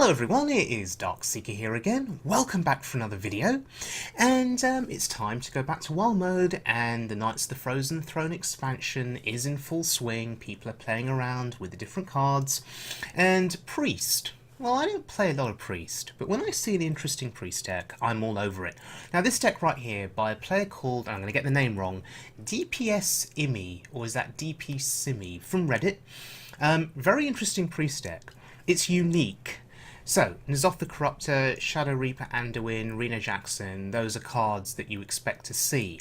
Hello everyone, it is Darkseeker here again. Welcome back for another video. And it's time to go back to WoW mode, and the Knights of the Frozen Throne expansion is in full swing. People are playing around with the different cards. And Priest. Well, I don't play a lot of Priest, but when I see an interesting Priest deck, I'm all over it. Now this deck right here, by a player called, and I'm going to get the name wrong, Dpsimi, or is that Dpsimi, from Reddit. Very interesting Priest deck. It's unique. So, N'Zoth the Corruptor, Shadowreaper Anduin, Reno Jackson, those are cards that you expect to see.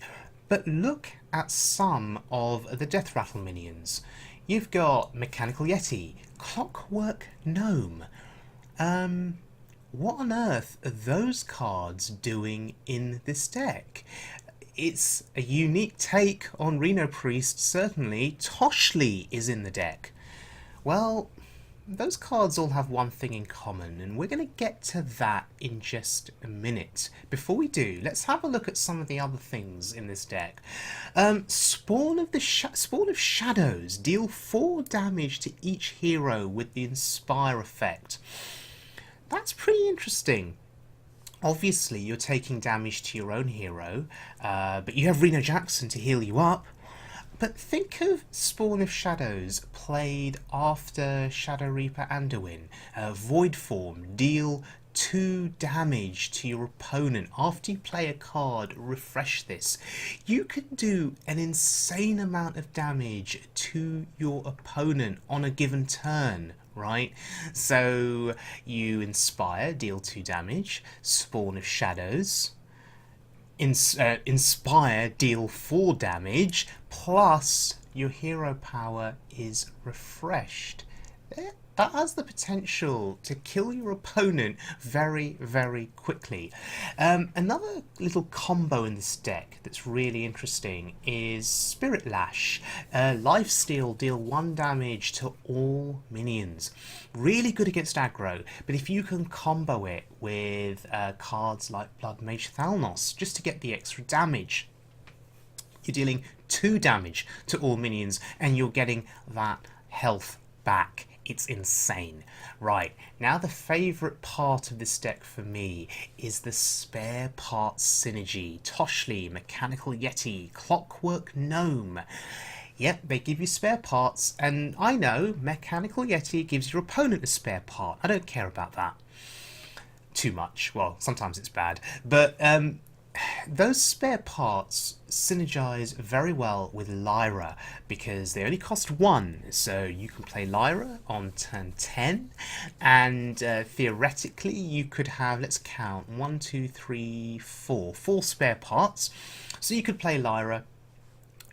But look at some of the Death Rattle minions. You've got Mechanical Yeti, Clockwork Gnome. What on earth are those cards doing in this deck? It's a unique take on Reno Priest, certainly. Toshli is in the deck. Well, those cards all have one thing in common, and we're going to get to that in just a minute. Before we do, let's have a look at some of the other things in this deck. Spawn of Shadows. Deal 4 damage to each hero with the Inspire effect. That's pretty interesting. Obviously, you're taking damage to your own hero, but you have Reno Jackson to heal you up. But think of Spawn of Shadows played after Shadowreaper Anduin. Void form, deal 2 damage to your opponent. After you play a card, refresh this. You could do an insane amount of damage to your opponent on a given turn, right? So you Inspire, deal 2 damage. Spawn of Shadows. Inspire, deal 4 damage, plus your hero power is refreshed. That has the potential to kill your opponent very, very quickly. Another little combo in this deck that's really interesting is Spirit Lash. Lifesteal, deal 1 damage to all minions. Really good against aggro, but if you can combo it with cards like Blood Mage Thalnos, just to get the extra damage, you're dealing 2 damage to all minions, and you're getting that health back. It's insane. Right, now the favourite part of this deck for me is the spare parts synergy. Toshli, Mechanical Yeti, Clockwork Gnome. Yep, they give you spare parts, and I know Mechanical Yeti gives your opponent a spare part. I don't care about that too much. Well, sometimes it's bad, but those spare parts synergize very well with Lyra because they only cost 1, so you can play Lyra on turn 10, and theoretically you could have, let's count, 1, 2, 3, 4 spare parts. So you could play Lyra,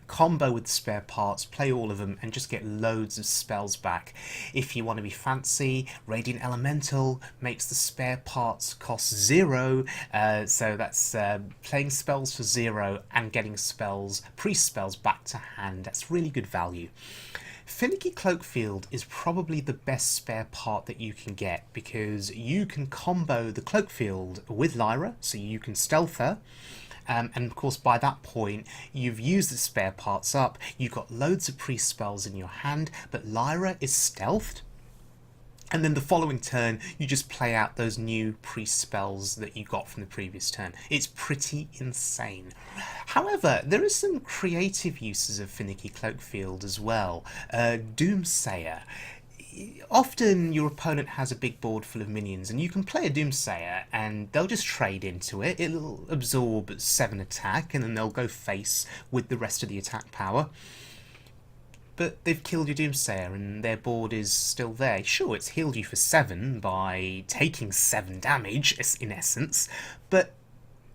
combo with spare parts, play all of them, and just get loads of spells back. If you want to be fancy, Radiant Elemental makes the spare parts cost 0, so that's playing spells for 0 and getting spells, priest spells, back to hand. That's really good value. Finicky Cloakfield is probably the best spare part that you can get because you can combo the Cloakfield with Lyra, so you can stealth her. And of course by that point you've used the spare parts up, you've got loads of priest spells in your hand, but Lyra is stealthed, and then the following turn you just play out those new priest spells that you got from the previous turn. It's pretty insane. However, there is some creative uses of Finicky Cloakfield as well. Doomsayer. Often your opponent has a big board full of minions, and you can play a Doomsayer and they'll just trade into it. It'll absorb 7 attack and then they'll go face with the rest of the attack power. But they've killed your Doomsayer and their board is still there. Sure, it's healed you for 7 by taking 7 damage, in essence, but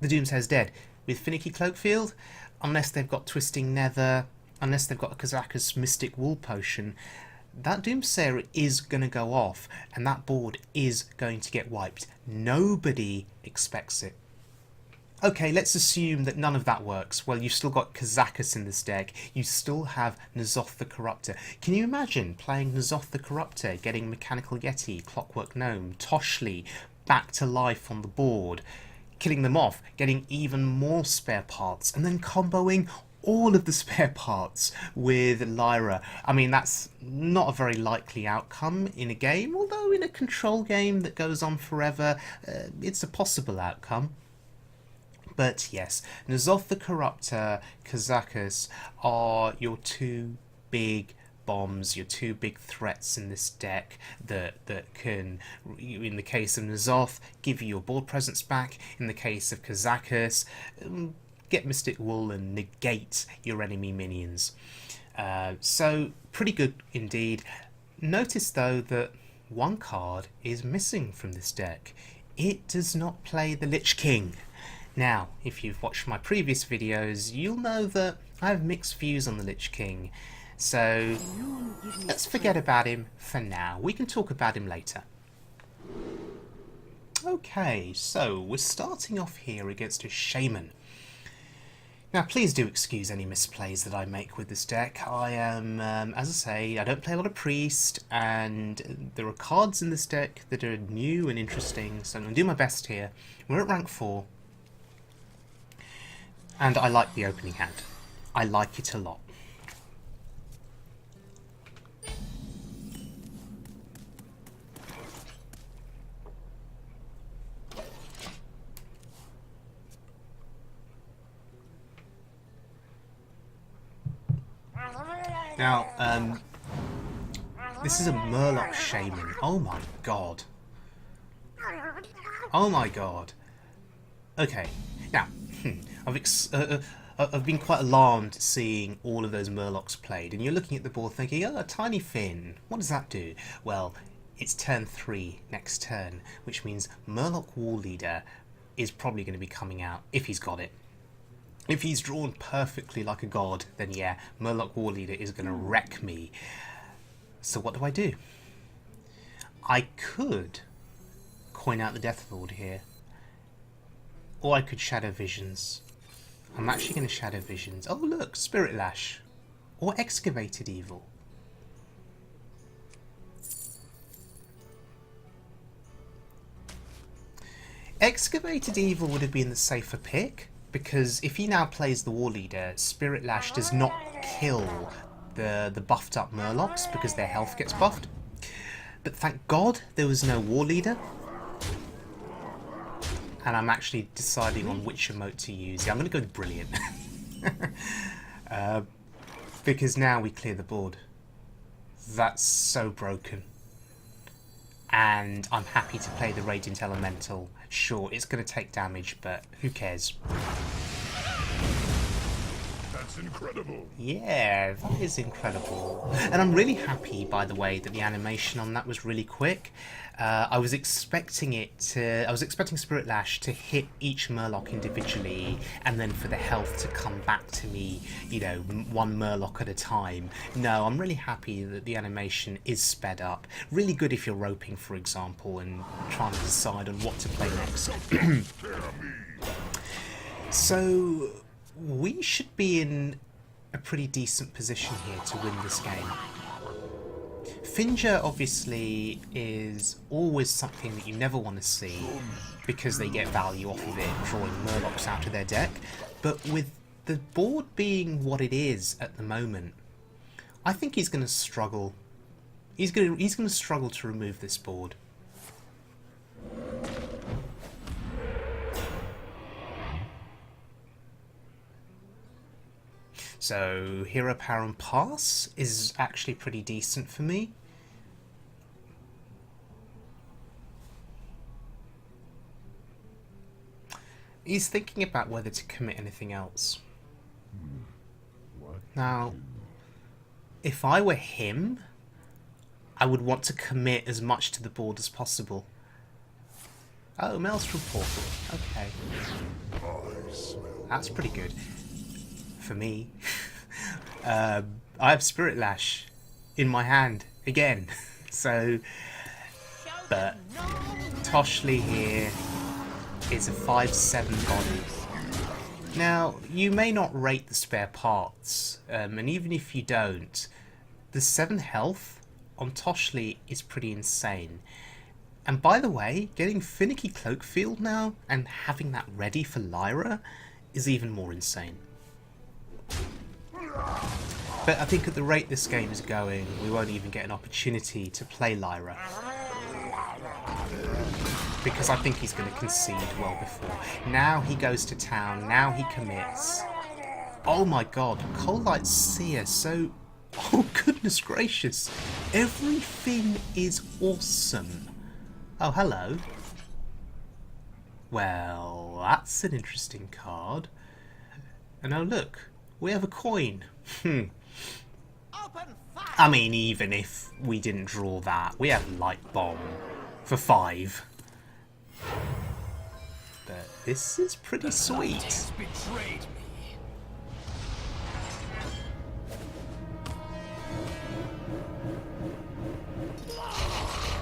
the Doomsayer's dead. With Finicky Cloakfield, unless they've got Twisting Nether, unless they've got a Kazakus Mystic Wool Potion, that Doomsayer is going to go off and that board is going to get wiped. Nobody expects it. Okay, let's assume that none of that works. Well, you've still got Kazakus in this deck. You still have N'Zoth the Corruptor. Can you imagine playing N'Zoth the Corruptor, getting Mechanical Yeti, Clockwork Gnome, Toshli back to life on the board, killing them off, getting even more spare parts, and then comboing all of the spare parts with Lyra. I mean, that's not a very likely outcome in a game, although in a control game that goes on forever, it's a possible outcome. But yes, N'Zoth the Corruptor, Kazakus are your two big bombs, your two big threats in this deck that can, in the case of N'Zoth, give you your board presence back. In the case of Kazakus, get Mystic Wool and negate your enemy minions. So pretty good indeed. Notice though that one card is missing from this deck. It does not play the Lich King. Now, if you've watched my previous videos, you'll know that I have mixed views on the Lich King. So let's forget about him for now. We can talk about him later. Okay, so we're starting off here against a Shaman. Now, please do excuse any misplays that I make with this deck. I am, as I say, I don't play a lot of Priest, and there are cards in this deck that are new and interesting, so I'm going to do my best here. We're at rank 4, and I like the opening hand. I like it a lot. Now, this is a Murloc Shaman. Oh my god. Oh my god. Okay, now, I've been quite alarmed seeing all of those Murlocs played, and you're looking at the board thinking, oh, a tiny fin, what does that do? Well, it's turn 3 next turn, which means Murloc War Leader is probably going to be coming out, if he's got it. If he's drawn perfectly like a god, then yeah, Murloc War Leader is going to wreck me. So what do? I could coin out the Deathlord here, or I could Shadow Visions. I'm actually going to Shadow Visions. Oh look, Spirit Lash, or Excavated Evil. Excavated Evil would have been the safer pick, because if he now plays the War Leader, Spirit Lash does not kill the buffed up Murlocs because their health gets buffed. But thank God there was no War Leader. And I'm actually deciding on which emote to use. Yeah, I'm going to go with Brilliant. Because now we clear the board. That's so broken. And I'm happy to play the Radiant Elemental. Sure, it's going to take damage, but who cares? That's incredible. Yeah, that is incredible. And I'm really happy, by the way, that the animation on that was really quick. I was expecting Spirit Lash to hit each Murloc individually, and then for the health to come back to me, you know, one Murloc at a time. No, I'm really happy that the animation is sped up. Really good if you're roping, for example, and trying to decide on what to play next. So we should be in a pretty decent position here to win this game. Finger obviously is always something that you never want to see because they get value off of it, drawing Murlocs out of their deck. But with the board being what it is at the moment, I think he's going to struggle. He's going to struggle to remove this board. So Hero Power and Pass is actually pretty decent for me. He's thinking about whether to commit anything else. Now, if I were him, I would want to commit as much to the board as possible. Oh, Maelstrom Portal. Okay. That's pretty good. For me. I have Spirit Lash in my hand again. So, but Toshli here is a 5/7 body. Now, you may not rate the spare parts, and even if you don't, the 7 health on Toshli is pretty insane. And by the way, getting Finicky Cloakfield now and having that ready for Lyra is even more insane. But I think at the rate this game is going, we won't even get an opportunity to play Lyra. Because I think he's going to concede well before. Now he goes to town, now he commits. Oh my god, Cold-Light Seer, so... Oh goodness gracious. Everything is awesome. Oh, hello. Well, that's an interesting card. And oh look, we have a coin. I mean, even if we didn't draw that, we have Light Bomb for 5. But this is pretty sweet.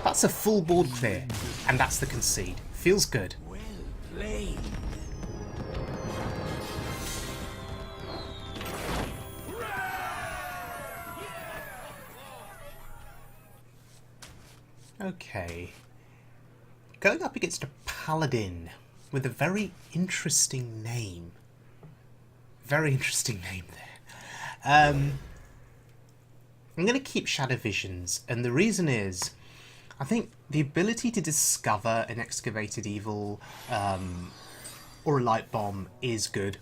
That's a full board clear, and that's the concede. Feels good. Well played. Okay. Going up against a paladin with a very interesting name. Very interesting name there. I'm going to keep Shadow Visions, and the reason is, I think the ability to discover an Excavated Evil or a Light Bomb is good.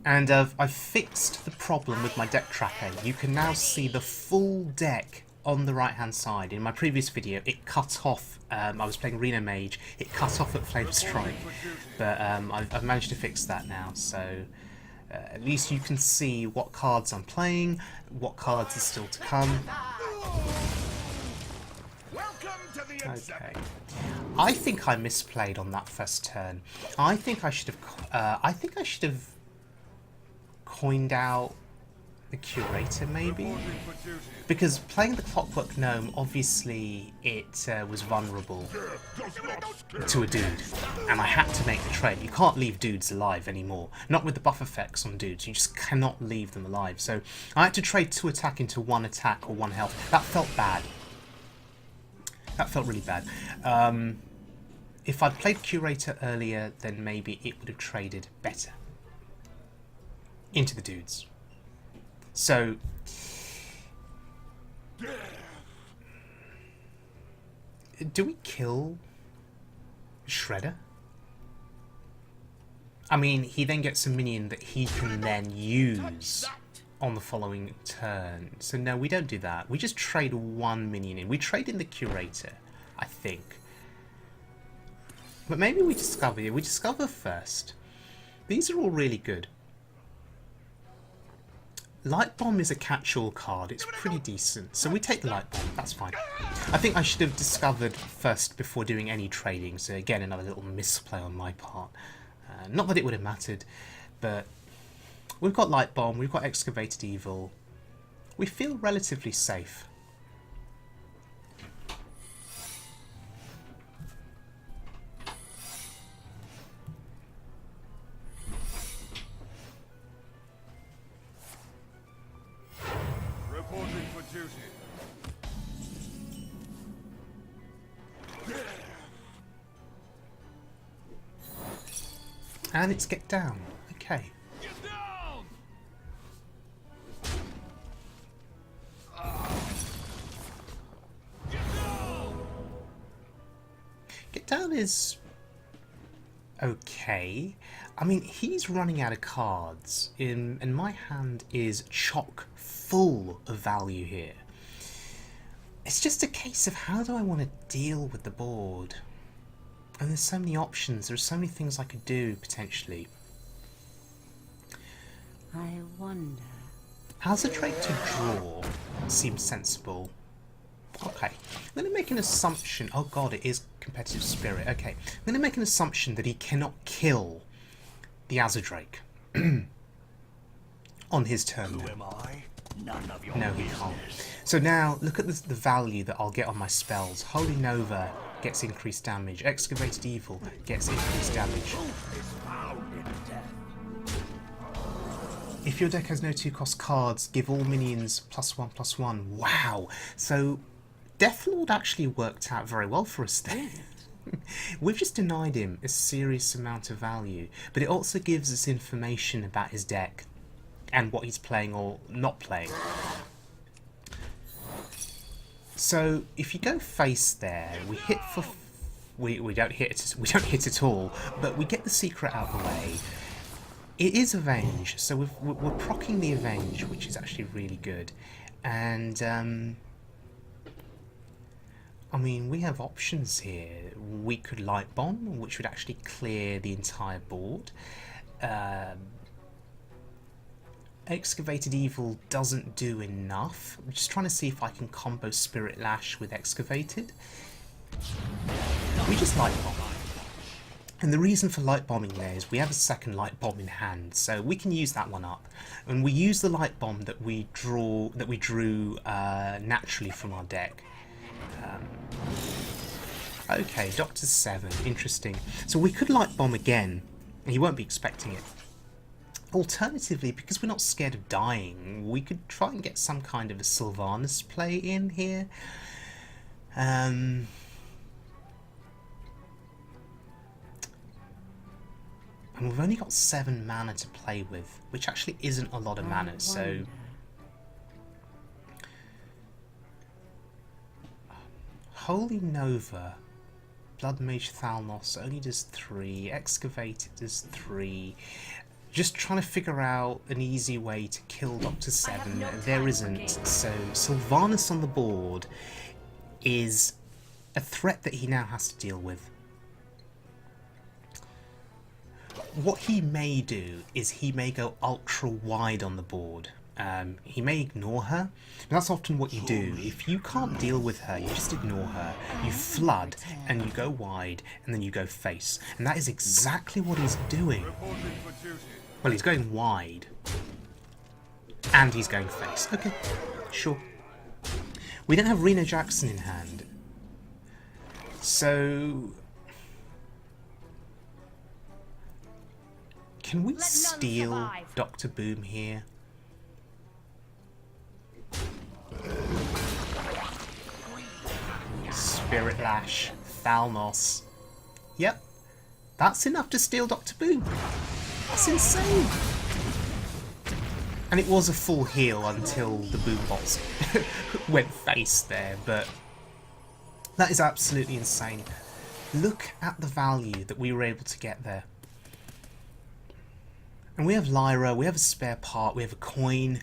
And I've fixed the problem with my deck tracker. You can now see the full deck on the right hand side. In my previous video it cut off, I was playing Reno Mage, it cut off at Flame Strike, but I've managed to fix that now, so at least you can see what cards I'm playing, what cards are still to come. Okay. I think I misplayed on that first turn. I think I should have coined out the Curator, maybe? Because playing the Clockwork Gnome, obviously it was vulnerable to a dude, and I had to make the trade. You can't leave dudes alive anymore. Not with the buff effects on dudes, you just cannot leave them alive. So I had to trade 2 attack into 1 attack or 1 health. That felt bad. That felt really bad. If I'd played Curator earlier, then maybe it would have traded better into the dudes. So, do we kill Shredder? I mean, he then gets a minion that he can then use on the following turn. So no, we don't do that. We just trade 1 minion in. We trade in the Curator, I think. But maybe we discover it. We discover first. These are all really good. Light Bomb is a catch-all card. It's pretty decent. So we take the Light Bomb. That's fine. I think I should have discovered first before doing any trading. So again, another little misplay on my part. Not that it would have mattered, but we've got Light Bomb. We've got Excavated Evil. We feel relatively safe. Reporting for duty. And it's get down. Okay. Get down! Get down! Get down is okay. I mean, he's running out of cards, and my hand is chock full of value here. It's just a case of how do I want to deal with the board? And there's so many options, there's so many things I could do, potentially. I wonder. How's a trade to draw? Seems sensible. Okay, I'm going to make an assumption. Oh god, it is competitive spirit. Okay, I'm going to make an assumption that he cannot kill the Azadrake on his turn. Who am I? None of your No, he business. can't. So now, look at the value that I'll get on my spells. Holy Nova gets increased damage. Excavated Evil gets increased damage. If your deck has no 2-cost cards, give all minions +1/+1. Wow! So Deathlord actually worked out very well for us there. We've just denied him a serious amount of value, but it also gives us information about his deck and what he's playing or not playing. So if you go face there, we hit for we don't hit at all, but we get the secret out of the way. It is Avenge, so we're proccing the Avenge, which is actually really good, and I mean, we have options here. We could Light Bomb, which would actually clear the entire board. Excavated Evil doesn't do enough. I'm just trying to see if I can combo Spirit Lash with Excavated. We just Light Bomb. And the reason for Light Bombing there is we have a second Light Bomb in hand, so we can use that one up. And we use the Light Bomb that we drew naturally from our deck. Okay, Doctor 7, interesting. So we could Light Bomb again, and he won't be expecting it. Alternatively, because we're not scared of dying, we could try and get some kind of a Sylvanas play in here. And we've only got 7 mana to play with, which actually isn't a lot of mana, so... Holy Nova, Blood Mage Thalnos only does 3, Excavated does 3. Just trying to figure out an easy way to kill Dr. 7. There isn't. So Sylvanas on the board is a threat that he now has to deal with. What he may do is he may go ultra wide on the board. He may ignore her. That's often what you do. If you can't deal with her, you just ignore her. You flood, and you go wide, and then you go face. And that is exactly what he's doing. Well, he's going wide. And he's going face. Okay, sure. We don't have Reno Jackson in hand. So... can we steal Dr. Boom here? Spirit Lash, Thalnos. Yep, that's enough to steal Dr. Boom. That's insane. And it was a full heal until the boom bots went face there, but that is absolutely insane. Look at the value that we were able to get there. And we have Lyra, we have a spare part, we have a coin.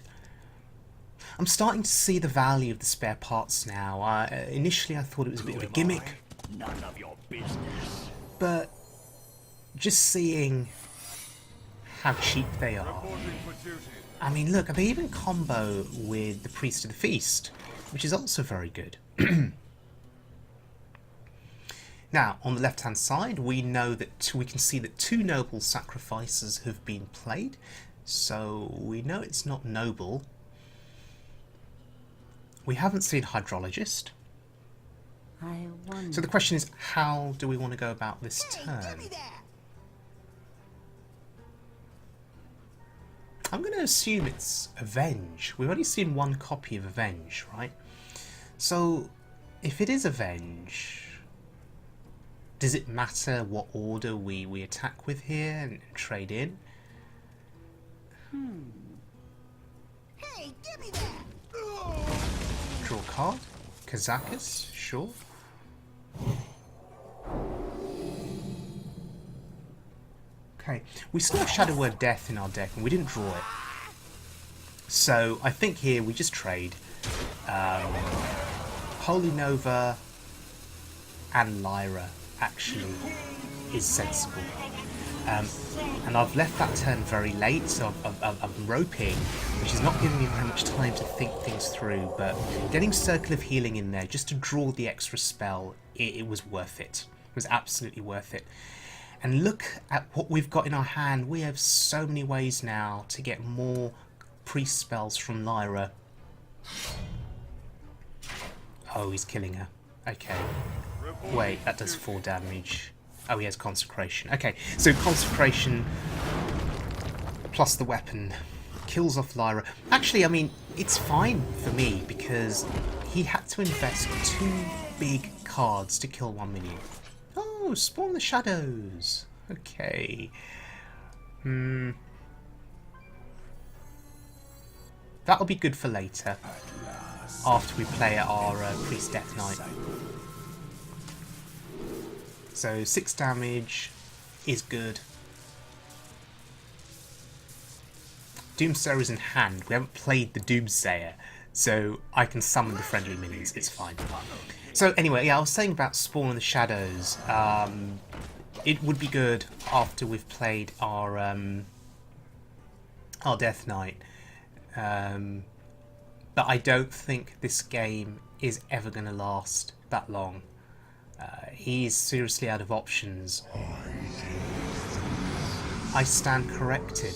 I'm starting to see the value of the spare parts now. Initially I thought it was a bit of a gimmick. None of your business. But just seeing how cheap they are. I mean, look, they even combo with the Priest of the Feast, which is also very good. Now, on the left-hand side, we know that we can see that 2 noble sacrifices have been played, so we know it's not noble. We haven't seen Hydrologist. So the question is, how do we want to go about this turn? I'm going to assume it's Avenge. We've only seen 1 copy of Avenge, right? So, if it is Avenge... does it matter what order we attack with here and trade in? Hey, give me that! Draw a card. Kazakus, sure. Okay, we still have Shadow Word Death in our deck and we didn't draw it. So I think here we just trade. Holy Nova and Lyra actually is sensible. And I've left that turn very late, so I'm roping, which is not giving me very much time to think things through, but getting Circle of Healing in there just to draw the extra spell, it was worth it. It was absolutely worth it. And look at what we've got in our hand. We have so many ways now to get more priest spells from Lyra. Oh, he's killing her. Okay. Wait, that does 4 damage. Oh, he has Consecration. Okay, so Consecration plus the weapon kills off Lyra. Actually, I mean, it's fine for me because he had to invest 2 big cards to kill 1 minion. Oh, Oh, Spawn the Shadows. Okay. That'll be good for later. After we play our Priest Death Knight. So 6 damage is good. Doomsayer is in hand. We haven't played the Doomsayer, so I can summon the friendly minions. It's fine. So anyway, yeah, I was saying about Spawn of the Shadows. It would be good after we've played our Death Knight. But I don't think this game is ever going to last that long. He's seriously out of options. I stand corrected.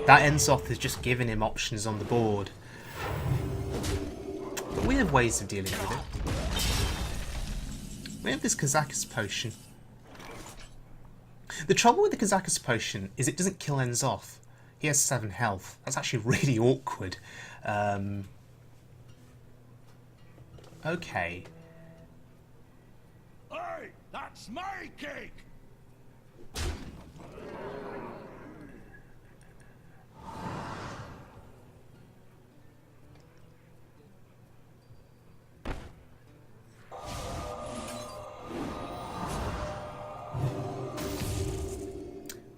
That Enzoth has just given him options on the board. But we have ways of dealing with it. We have this Kazakus potion. The trouble with the Kazakus potion is it doesn't kill Enzoth. He has 7 health. That's actually really awkward. Okay. Hey, that's my cake!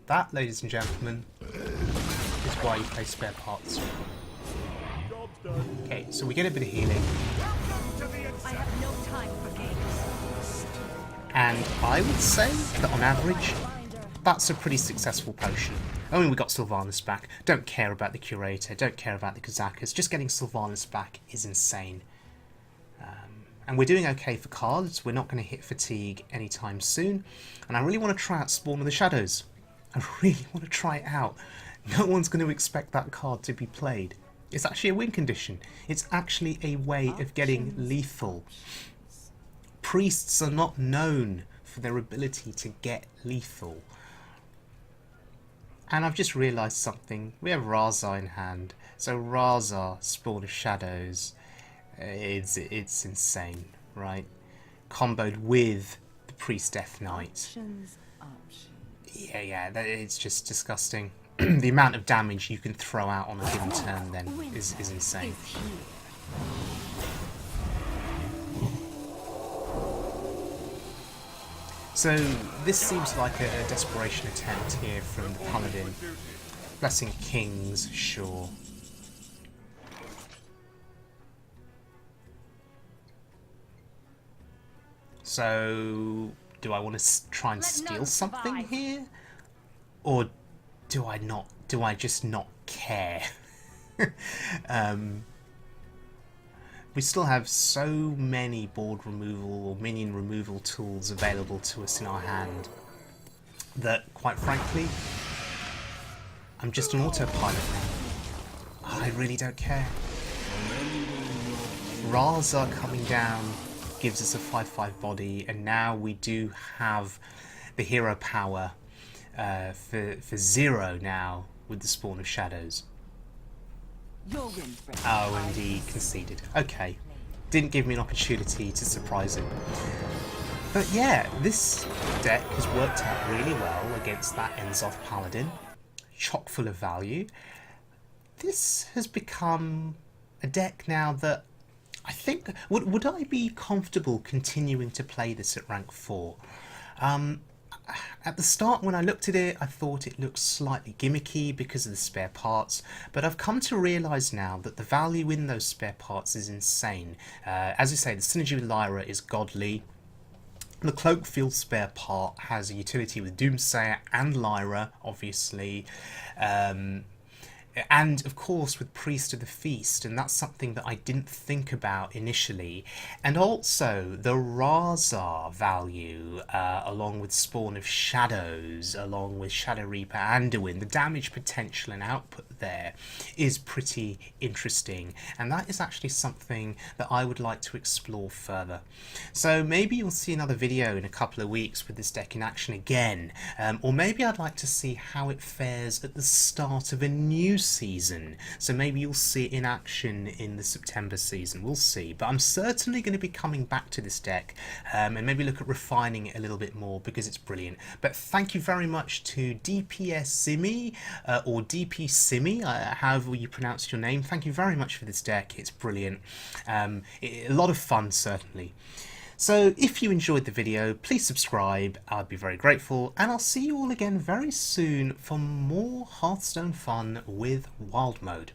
That, ladies and gentlemen, is why you play spare parts. Okay, so we get a bit of healing. I have no time for games. And I would say that on average, that's a pretty successful potion. I mean, we got Sylvanas back. Don't care about the Curator, don't care about the Kazakus. Just getting Sylvanas back is insane. And we're doing okay for cards. We're not going to hit fatigue anytime soon. And I really want to try out Spawn of the Shadows. I really want to try it out. No one's going to expect that card to be played. It's actually a win condition. It's actually a way of getting lethal. Priests are not known for their ability to get lethal. And I've just realised something. We have Raza in hand. So Raza, Spawn of Shadows, it's insane, right? Comboed with the Priest Death Knight. Yeah, it's just disgusting. The amount of damage you can throw out on a given turn then is insane. So this seems like a desperation attempt here from the Paladin. Blessing of Kings, sure. So do I want to try and steal something here? Or do I not? Do I just not care? We still have so many board removal or minion removal tools available to us in our hand that, quite frankly, I'm just an autopilot now. I really don't care. Raza coming down gives us a 5/5 body, and now we do have the hero power for 0 now with the Spawn of Shadows. Oh, and he conceded. Okay. Didn't give me an opportunity to surprise him. But yeah, this deck has worked out really well against that Enzoth Paladin. Chock full of value. This has become a deck now that I think... Would I be comfortable continuing to play this at rank 4? At the start, when I looked at it, I thought it looked slightly gimmicky because of the spare parts, but I've come to realise now that the value in those spare parts is insane. As I say, the synergy with Lyra is godly. The Cloakfield spare part has a utility with Doomsayer and Lyra, obviously. And of course with Priest of the Feast, and that's something that I didn't think about initially. And also the Raza value, along with Spawn of Shadows, along with Shadowreaper Anduin, the damage potential and output there is pretty interesting, and that is actually something that I would like to explore further. So maybe you'll see another video in a couple of weeks with this deck in action again, or maybe I'd like to see how it fares at the start of a new season, so maybe you'll see it in action in the September season. We'll see, but I'm certainly going to be coming back to this deck and maybe look at refining it a little bit more because it's brilliant. But thank you very much to Dpsimi or Dpsimi, however you pronounce your name. Thank you very much for this deck. It's brilliant. A lot of fun, certainly. So if you enjoyed the video, please subscribe, I'd be very grateful, and I'll see you all again very soon for more Hearthstone fun with Wild Mode.